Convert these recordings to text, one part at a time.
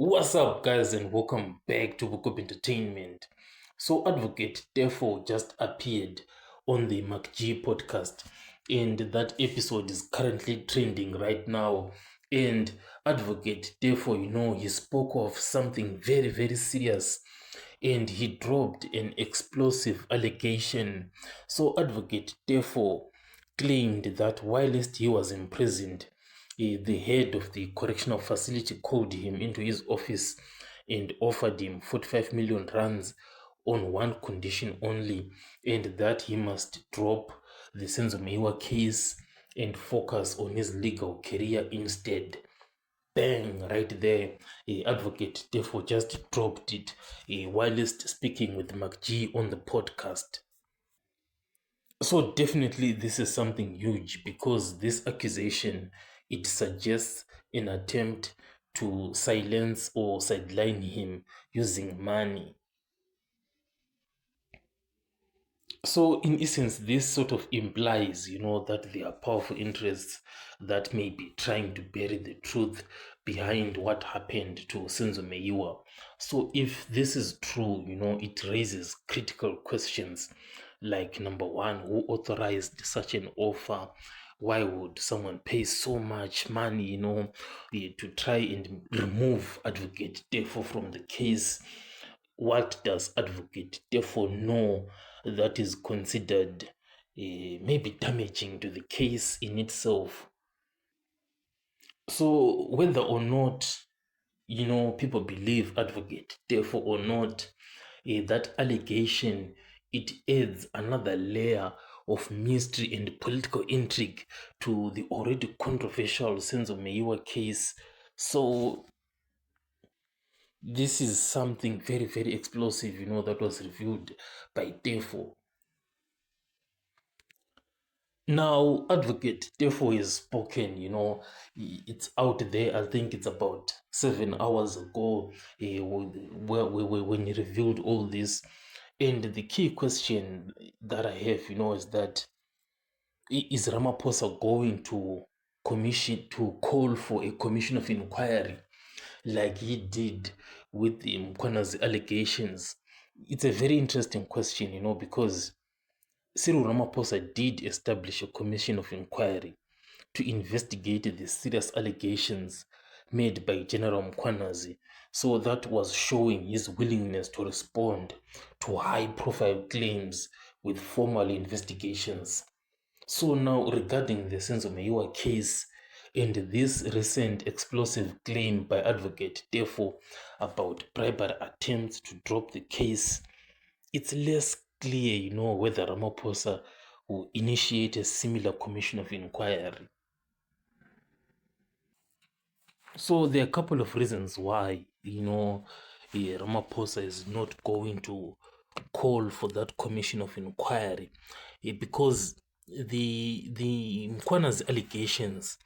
What's up, guys, and welcome back to Book Up Entertainment. So, Advocate Teffo just appeared on the MCG Podcast, and that episode is currently trending right now. And Advocate Teffo, he spoke of something very, very serious, and he dropped an explosive allegation. So, Advocate Teffo claimed that whilst he was imprisoned, the head of the correctional facility called him into his office and offered him 45 million rands on one condition only, and that he must drop the Senzo Meyiwa case and focus on his legal career instead. Bang, right there. Advocate Teffo just dropped it whilst speaking with McG on the podcast. So definitely this is something huge because this accusation, it suggests an attempt to silence or sideline him using money. So in essence, this sort of implies, that there are powerful interests that may be trying to bury the truth behind what happened to Senzo Meyiwa. So if this is true, it raises critical questions like number one, who authorized such an offer? Why would someone pay so much money, to try and remove Advocate Teffo from the case? What does Advocate Teffo know that is considered maybe damaging to the case in itself? So whether or not people believe Advocate Teffo or not, that allegation, it adds another layer of mystery and political intrigue to the already controversial Senzo Meyiwa case. So this is something very, very explosive, that was revealed by Teffo. Now, Advocate Teffo is spoken, it's out there. I think it's about 7 hours ago when he revealed all this. And the key question that I have, is that is Ramaphosa going to call for a commission of inquiry like he did with the Mkwana's allegations? It's a very interesting question, because Cyril Ramaphosa did establish a commission of inquiry to investigate the serious allegations made by General Mkwanazi. So that was showing his willingness to respond to high-profile claims with formal investigations. So now regarding the Senzo Meyiwa case and this recent explosive claim by Advocate Teffo about bribery attempts to drop the case, it's less clear, whether Ramaphosa will initiate a similar commission of inquiry. So there are a couple of reasons why, Ramaphosa is not going to call for that commission of inquiry, because the Mkwana's allegations,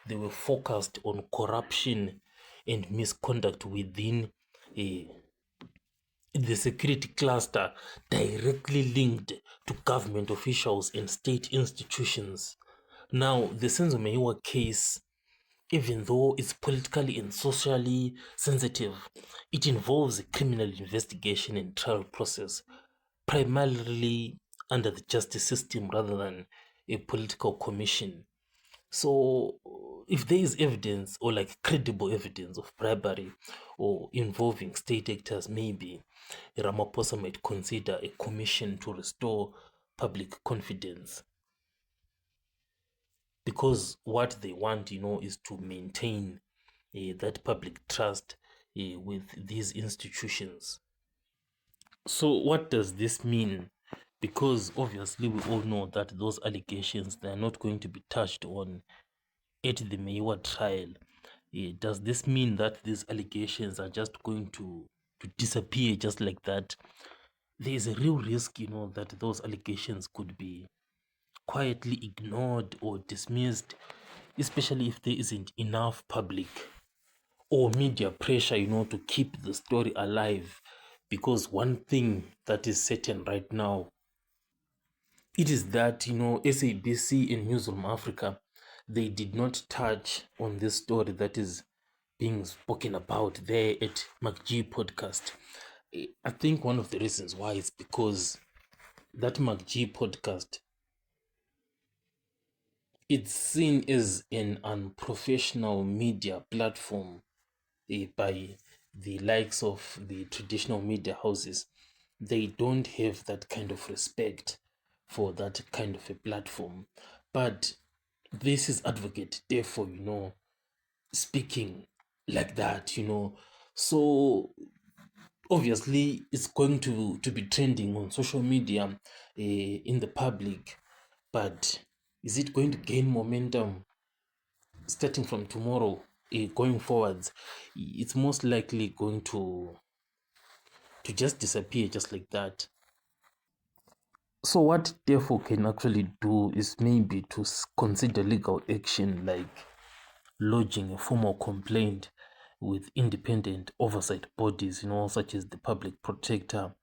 they were focused on corruption and misconduct within the security cluster, directly linked to government officials and state institutions. Now, the Senzo Meyiwa case, even though it's politically and socially sensitive, it involves a criminal investigation and trial process, primarily under the justice system rather than a political commission. So, if there is evidence or like credible evidence of bribery or involving state actors, maybe Ramaphosa might consider a commission to restore public confidence. Because what they want, is to maintain that public trust with these institutions. So what does this mean? Because obviously we all know that those allegations, they are not going to be touched on at the Meyiwa trial. Does this mean that these allegations are just going to disappear just like that? There is a real risk, that those allegations could be quietly ignored or dismissed, especially if there isn't enough public or media pressure, to keep the story alive. Because one thing that is certain right now, it is that, SABC and Newsroom Africa, they did not touch on this story that is being spoken about there at MCG Podcast. I think one of the reasons why is because that MCG Podcast, it's seen as an unprofessional media platform by the likes of the traditional media houses. They don't have that kind of respect for that kind of a platform. But this is Advocate Teffo, speaking like that. So obviously it's going to be trending on social media, in the public, but is it going to gain momentum starting from tomorrow, going forwards? It's most likely going to just disappear just like that. So what therefore can actually do is maybe to consider legal action, like lodging a formal complaint with independent oversight bodies, such as the Public Protector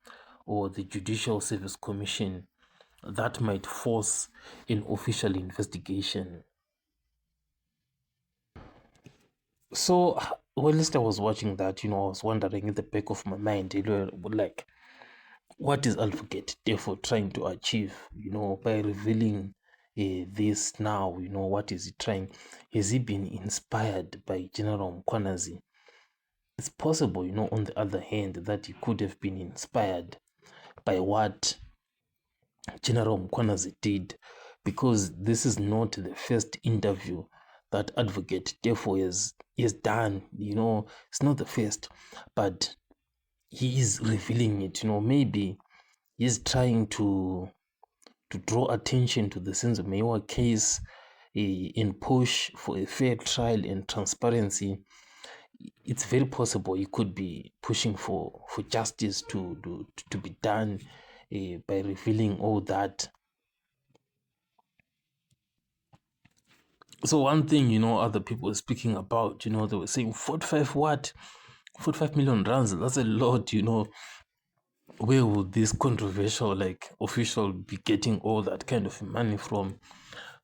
or the Judicial Service Commission, that might force an official investigation. So, whilst I was watching that, I was wondering in the back of my mind, like, what is Advocate therefore trying to achieve, by revealing this now? What is he trying? Has he been inspired by General Mkwanazi? It's possible, on the other hand, that he could have been inspired by what General Mkwanazi did, because this is not the first interview that Advocate therefore has done. It's not the first, but he is revealing it. Maybe he's trying to draw attention to the Senzo Meyiwa case, and push for a fair trial and transparency. It's very possible he could be pushing for justice to be done, by revealing all that. So one thing, other people were speaking about, they were saying 45 what? 45 million rands, that's a lot. Where would this controversial official be getting all that kind of money from?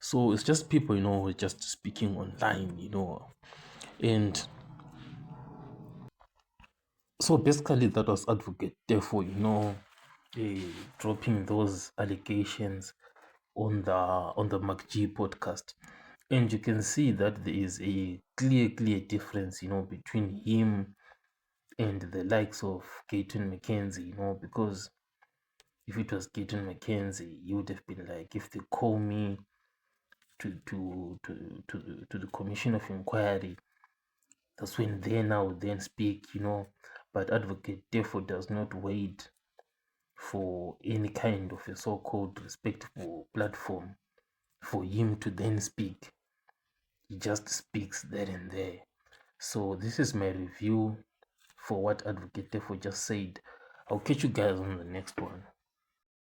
So it's just people, who are just speaking online, and so basically that was Advocate therefore, dropping those allegations on the MCG podcast. And you can see that there is a clear difference, between him and the likes of Gayton McKenzie, because if it was Gayton McKenzie, he would have been like, if they call me to the Commission of Inquiry, that's when they now then speak, But Advocate therefore does not wait for any kind of a so-called respectable platform for him to then speak. He just speaks there and there. So this is my review for what Advocate therefore just said. I'll catch you guys on the next one.